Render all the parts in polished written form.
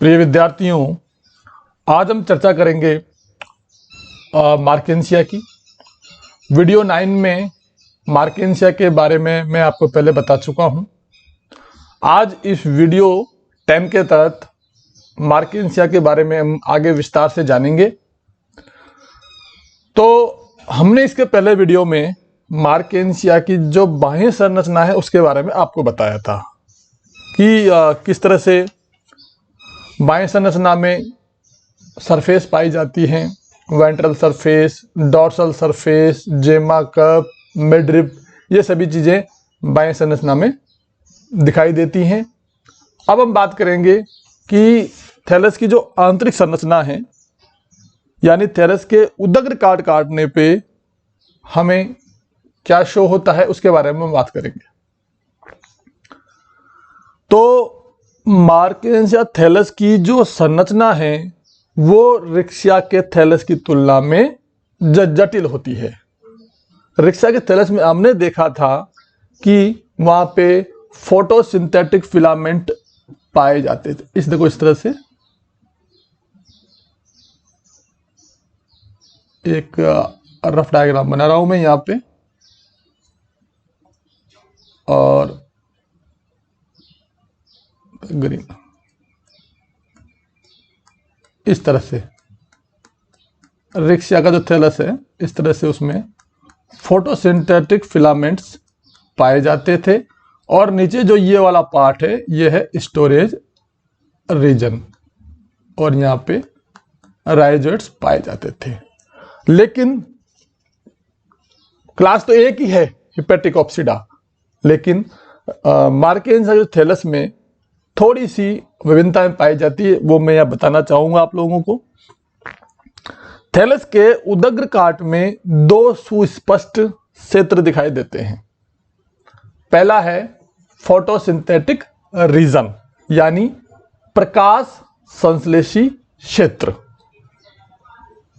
प्रिय विद्यार्थियों, आज हम चर्चा करेंगे मार्केंसिया की। वीडियो 9 में मार्केंसिया के बारे में मैं आपको पहले बता चुका हूं। आज इस वीडियो 10 के तहत मार्केंसिया के बारे में हम आगे विस्तार से जानेंगे। तो हमने इसके पहले वीडियो में मार्केंसिया की जो बाह्य संरचना है उसके बारे में आपको बताया था कि किस तरह से बाह्य संरचना में सरफेस पाई जाती हैं, वेंट्रल सरफेस, डॉर्सल सरफेस, जेमा कप, मिडरिप, ये सभी चीज़ें बाह्य संरचना में दिखाई देती हैं। अब हम बात करेंगे कि थैलस की जो आंतरिक संरचना है, यानी थैलस के उदग्र काटने पे हमें क्या शो होता है उसके बारे में हम बात करेंगे। तो मार्केंसिया थैलस की जो संरचना है वो रिक्शिया के थैलस की तुलना में जटिल होती है। रिक्शिया के थैलस में हमने देखा था कि वहां पे फोटोसिंथेटिक फिलामेंट पाए जाते थे। इस देखो, इस तरह से एक रफ डायग्राम बना रहा हूं मैं यहाँ पे, और ग्रीन इस तरह से रिक्शिया का जो थैलस है इस तरह से उसमें फोटोसिंथेटिक फिलामेंट्स पाए जाते थे। और नीचे जो ये वाला पार्ट है ये है स्टोरेज रीजन, और यहाँ पे राइजोइड्स पाए जाते थे। लेकिन क्लास तो एक ही है, हिपेटिकोप्सिडा, लेकिन मार्केंसिया जो थैलस में थोड़ी सी विभिन्नताएं पाई जाती है, वो मैं यहाँ बताना चाहूंगा आप लोगों को। थैलस के उदग्र काट में दो सुस्पष्ट क्षेत्र दिखाई देते हैं। पहला है फोटोसिंथेटिक रीजन, यानी प्रकाश संश्लेषी क्षेत्र।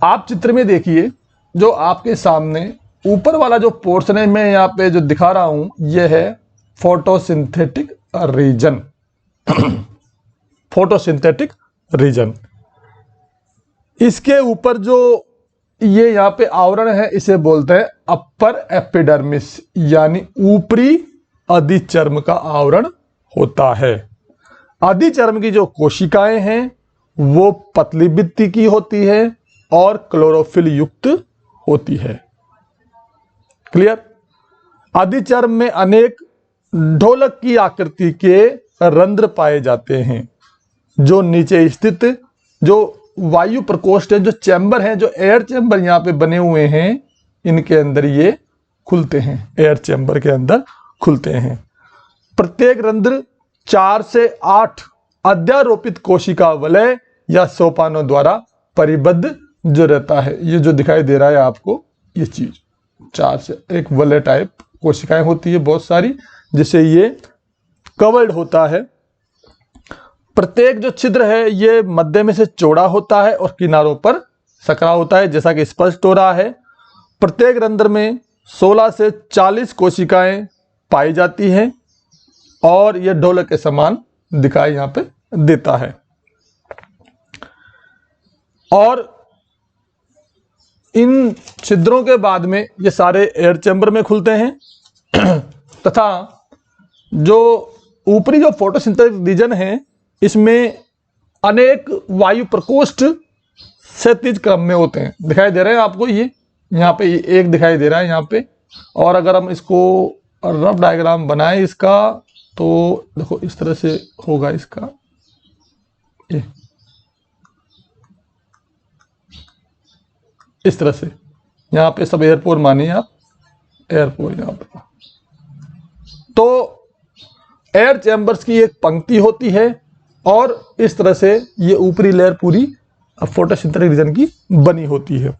आप चित्र में देखिए, जो आपके सामने ऊपर वाला जो पोर्शन है मैं यहाँ पे जो दिखा रहा हूं, यह है फोटोसिंथेटिक रीजन। फोटोसिंथेटिक रीजन, इसके ऊपर जो ये यहाँ पे आवरण है इसे बोलते हैं अपर एपिडर्मिस, यानी ऊपरी अधिचर्म का आवरण होता है। अधिचर्म की जो कोशिकाएं हैं वो पतली भित्ति की होती है और क्लोरोफिल युक्त होती है। क्लियर? अधिचर्म में अनेक ढोलक की आकृति के रंध्र पाए जाते हैं, जो नीचे स्थित जो वायु प्रकोष्ठ है, जो चैम्बर है, जो एयर चैम्बर यहाँ पे बने हुए हैं, इनके अंदर ये खुलते हैं, एयर चैम्बर के अंदर खुलते हैं। प्रत्येक रंध्र 4 से 8 अध्यारोपित कोशिका वलय या सोपानों द्वारा परिबद्ध जो रहता है। ये जो दिखाई दे रहा है आपको, ये चीज 4 से एक वलय टाइप कोशिकाएं होती है बहुत सारी, जिसे ये कवर्ड होता है। प्रत्येक जो छिद्र है ये मध्य में से चौड़ा होता है और किनारों पर सकरा होता है, जैसा कि स्पष्ट हो रहा है। प्रत्येक रंध्र में 16 से 40 कोशिकाएं पाई जाती हैं और यह ढोलक के समान दिखाई यहाँ पे देता है। और इन छिद्रों के बाद में ये सारे एयर चैम्बर में खुलते हैं तथा जो ऊपरी जो फोटोसिंथेटिक रीजन है इसमें अनेक वायु प्रकोष्ठ क्षैतिज क्रम में होते हैं। दिखाई दे रहे हैं आपको, ये यहाँ पे एक दिखाई दे रहा है यहाँ पे। और अगर हम इसको रफ डायग्राम बनाएं इसका, तो देखो इस तरह से होगा इसका, ये इस तरह से। यहाँ पे सब एयरपोर मानिए आप, एयरपोर यहाँ पे। तो एयर चैम्बर्स की एक पंक्ति होती है और इस तरह से ये ऊपरी लेयर पूरी फोटोसिंथेटिक रीजन की बनी होती है।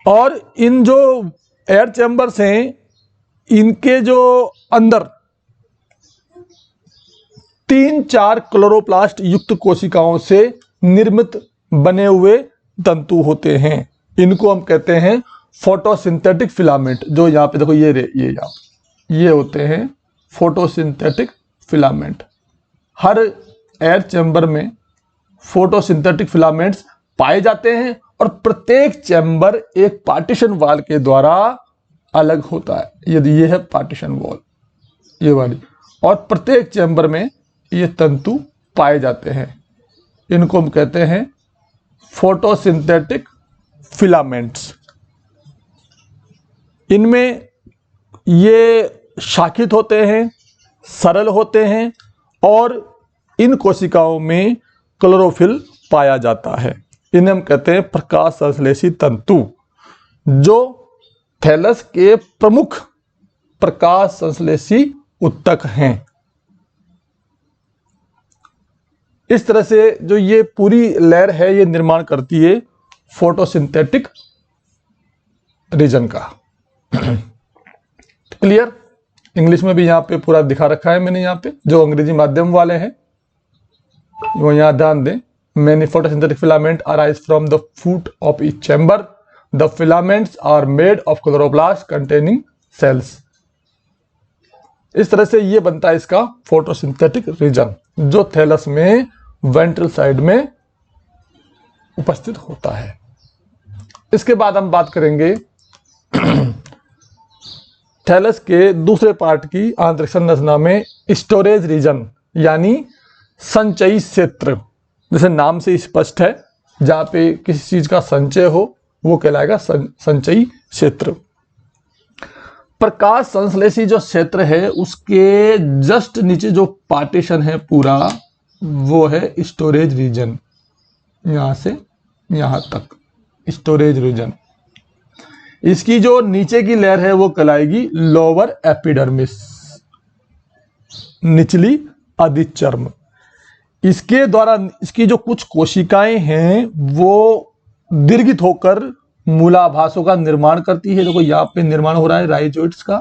और इन जो एयर चैम्बर्स हैं इनके जो अंदर 3-4 क्लोरोप्लास्ट युक्त कोशिकाओं से निर्मित बने हुए तंतु होते हैं। इनको हम कहते हैं फोटोसिंथेटिक फिलामेंट। जो यहाँ पे देखो ये होते हैं फोटोसिंथेटिक फिलामेंट। हर एयर चैम्बर में फोटोसिंथेटिक फिलामेंट्स पाए जाते हैं और प्रत्येक चैम्बर एक पार्टीशन वॉल के द्वारा अलग होता है। यदि ये है पार्टीशन वॉल, ये वाली, और प्रत्येक चैम्बर में ये तंतु पाए जाते हैं। इनको हम कहते हैं फोटोसिंथेटिक फिलामेंट्स। इनमें ये शाखित होते हैं, सरल होते हैं और इन कोशिकाओं में क्लोरोफिल पाया जाता है। इन्हें हम कहते हैं प्रकाश संश्लेषी तंतु, जो थैलस के प्रमुख प्रकाश संश्लेषी ऊतक हैं। इस तरह से जो ये पूरी लेयर है ये निर्माण करती है फोटोसिंथेटिक रीजन का। क्लियर? इंग्लिश में भी यहाँ पे पूरा दिखा रखा है मैंने, यहाँ पे जो अंग्रेजी माध्यम वाले हैं वो यहाँ ध्यान दें। Many photosynthetic filaments arise from the foot of each chamber. The filaments are made of chloroplast containing cells. इस तरह से ये बनता है इसका फोटोसिंथेटिक रीजन, जो थैलस में वेंट्रल साइड में उपस्थित होता है। इसके बाद हम बात करेंगे थैलस के दूसरे पार्ट की आंतरिक संरचना में स्टोरेज रीजन यानी संचयी क्षेत्र। जैसे नाम से स्पष्ट है, जहां पे किसी चीज का संचय हो वो कहलाएगा संचयी क्षेत्र। प्रकाश संश्लेषी जो क्षेत्र है उसके जस्ट नीचे जो पार्टीशन है पूरा, वो है स्टोरेज रीजन। यहां से यहां तक स्टोरेज रीजन। इसकी जो नीचे की लेयर है वो कहलाएगी लोअर एपिडर्मिस, निचली अधिचर्म। इसके द्वारा इसकी जो कुछ कोशिकाएं हैं वो दीर्घित होकर मूलाभासों का निर्माण करती है। देखो यहाँ पे निर्माण हो रहा है राइजोइड्स का,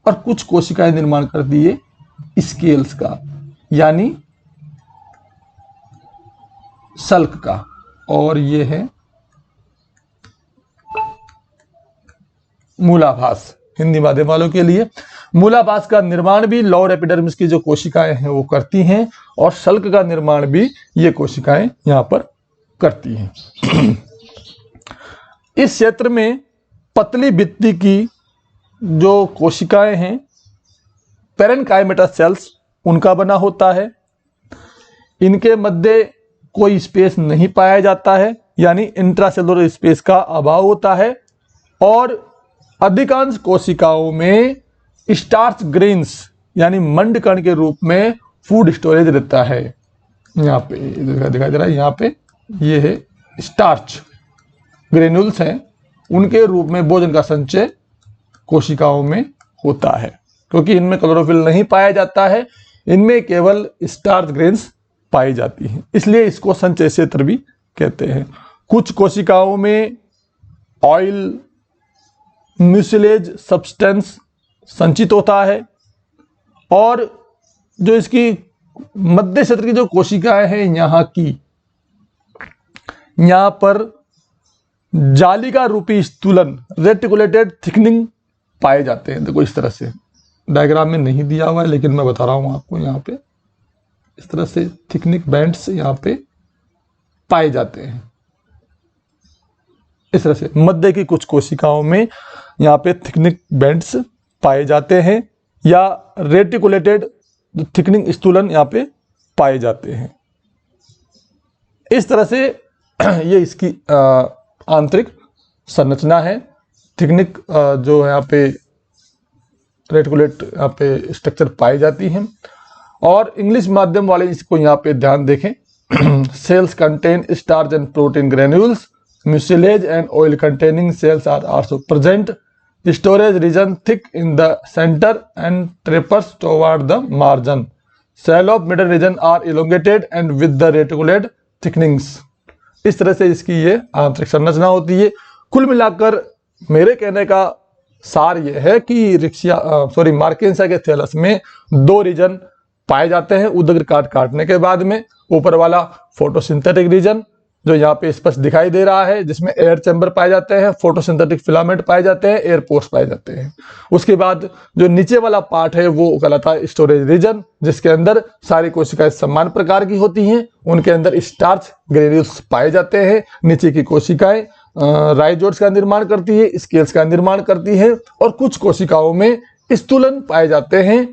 और कुछ कोशिकाएं निर्माण करती है स्केल्स का यानी सल्क का, और ये है मूलाभास हिंदी माध्यम वालों के लिए। मूलाभास का निर्माण भी लोअर एपिडर्मिस की जो कोशिकाएं हैं वो करती हैं, और शल्क का निर्माण भी ये कोशिकाएं यहां पर करती हैं। इस क्षेत्र में पतली भित्ति की जो कोशिकाएं हैं पेरेन्काइमेटा सेल्स उनका बना होता है। इनके मध्य कोई स्पेस नहीं पाया जाता है, यानी इंट्रासेलुलर स्पेस का अभाव होता है, और अधिकांश कोशिकाओं में स्टार्च ग्रेन्स यानी मंड कण के रूप में फूड स्टोरेज रहता है। यहाँ पे दिखाई दे रहा है, यहाँ पे ये है स्टार्च ग्रेन्यूल्स हैं, उनके रूप में भोजन का संचय कोशिकाओं में होता है। क्योंकि इनमें क्लोरोफिल नहीं पाया जाता है, इनमें केवल स्टार्च ग्रेन्स पाई जाती हैं, इसलिए इसको संचय क्षेत्र भी कहते हैं। कुछ कोशिकाओं में ऑयल म्यूसिलेज सब्सटेंस संचित होता है, और जो इसकी मध्य क्षेत्र की जो कोशिकाएं हैं यहां पर जालिका रूपी स्थूलन रेटिकुलेटेड थिकनिंग पाए जाते हैं। देखो इस तरह से डायग्राम में नहीं दिया हुआ है, लेकिन मैं बता रहा हूं आपको, यहाँ पे इस तरह से थिकनिक बैंड्स यहाँ पे पाए जाते हैं। इस तरह से मध्य की कुछ कोशिकाओं में यहाँ पे थिकनिक बैंड्स पाए जाते हैं, या रेटिकुलेटेड थिकनिंग स्थूलन यहाँ पे पाए जाते हैं। इस तरह से ये इसकी आंतरिक संरचना है। थिकनिक जो यहाँ पे रेटिकुलेट यहाँ पे स्ट्रक्चर पाई जाती हैं, और इंग्लिश माध्यम वाले इसको यहाँ पे ध्यान देखें। Sales contain starch and protein granules, mucilage and oil containing cells are also present. Storage region thick in the center and tapers toward the margin. Cell of middle region are elongated and with the reticulate thickenings. इस तरह से इसकी ये आंतरिक संरचना होती है। कुल मिलाकर मेरे कहने का सार ये है कि मार्केंसा के थैलस में दो रीजन पाए जाते हैं उदग्र काटने के बाद में। ऊपर वाला फोटोसिंथेटिक रीजन जो यहाँ पे स्पष्ट दिखाई दे रहा है, जिसमें एयर चैम्बर पाए जाते हैं, फोटोसिंथेटिक फिलामेंट पाए जाते हैं, एयर पोर्स पाए जाते हैं। उसके बाद जो नीचे वाला पार्ट है वो कहलाता है स्टोरेज रीजन, जिसके अंदर सारी कोशिकाएं समान प्रकार की होती हैं, उनके अंदर स्टार्च ग्रेन्यूल्स पाए जाते हैं। नीचे की कोशिकाएं राइजोइड्स का निर्माण करती है, स्केल्स का निर्माण करती है, और कुछ कोशिकाओं में स्थूलन पाए जाते हैं,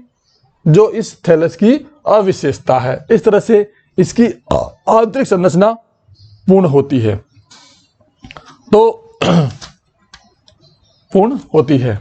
जो इस थैलस की अविशेषता है। इस तरह से इसकी आंतरिक संरचना पूर्ण होती है, तो पूर्ण होती है।